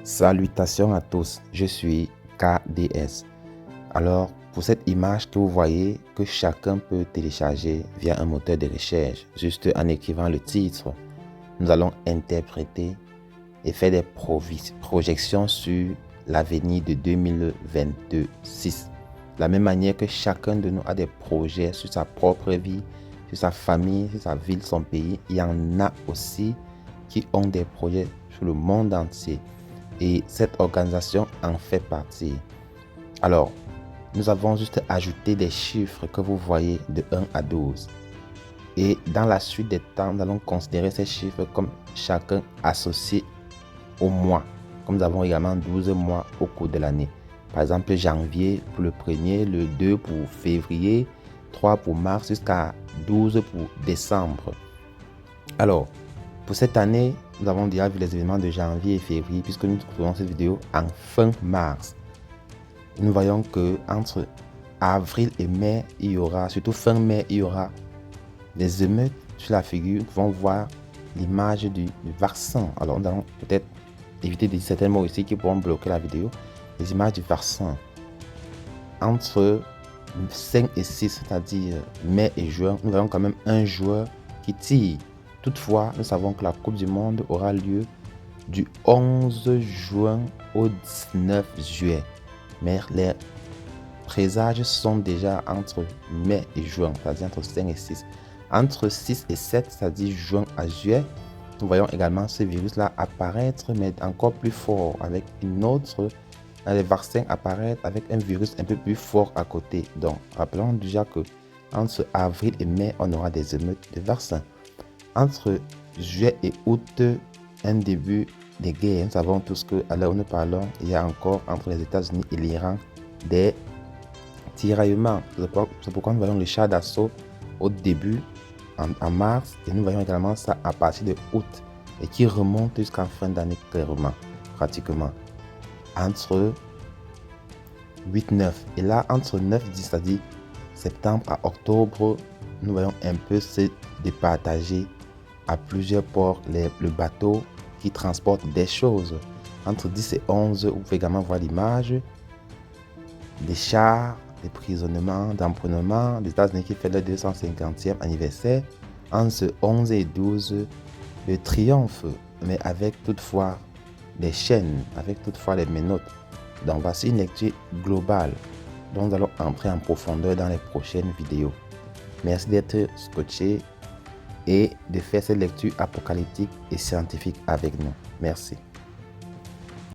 Salutations à tous, je suis KDS. Alors, pour cette image que vous voyez, que chacun peut télécharger via un moteur de recherche, juste en écrivant le titre, nous allons interpréter et faire des projections sur l'avenir de 2026. De la même manière que chacun de nous a des projets sur sa propre vie, sur sa famille, sur sa ville, son pays, il y en a aussi qui ont des projets sur le monde entier. Et cette organisation en fait partie. Alors, nous avons juste ajouté des chiffres que vous voyez de 1 à 12. Et dans la suite des temps, nous allons considérer ces chiffres comme chacun associé au mois. Comme nous avons également 12 mois au cours de l'année. Par exemple, janvier pour le 1er, le 2 pour février, 3 pour mars jusqu'à 12 pour décembre. Alors, pour cette année, nous avons déjà vu les événements de janvier et février puisque nous trouvons cette vidéo en fin mars. Nous voyons que entre avril et mai, il y aura, surtout fin mai, il y aura des émeutes sur la figure. Nous pouvons voir l'image du vaccin. Alors, nous allons peut-être éviter de dire certains mots ici qui pourront bloquer la vidéo. Les images du vaccin. Entre 5 et 6, c'est-à-dire mai et juin, nous voyons quand même un joueur qui tire. Toutefois, nous savons que la Coupe du Monde aura lieu du 11 juin au 19 juillet. Mais les présages sont déjà entre mai et juin, c'est-à-dire entre 5 et 6. Entre 6 et 7, c'est-à-dire juin à juillet, nous voyons également ce virus-là apparaître, mais encore plus fort, avec une autre, les vaccins apparaître avec un virus un peu plus fort à côté. Donc, rappelons déjà que entre avril et mai, on aura des émeutes de vaccins. Entre juillet et août, un début des guerres. Nous savons tous qu'à l'heure où nous parlons, il y a encore entre les États-Unis et l'Iran des tiraillements. C'est pourquoi nous voyons le char d'assaut au début, en mars, et nous voyons également ça à partir de août, et qui remonte jusqu'en fin d'année clairement, pratiquement. Entre 8-9, et là, entre 9-10, c'est-à-dire septembre à octobre, nous voyons un peu se départager à plusieurs ports le bateau qui transporte des choses. Entre 10 et 11, vous pouvez également voir l'image des chars, des prisonnements, d'emprisonnement des États-Unis qui fait le 250e anniversaire. Entre 11 et 12, le triomphe, mais avec toutefois des chaînes, avec toutefois les menottes. Donc voici une lecture globale dont nous allons entrer en profondeur dans les prochaines vidéos. Merci d'être scotché et de faire cette lecture apocalyptique et scientifique avec nous. Merci.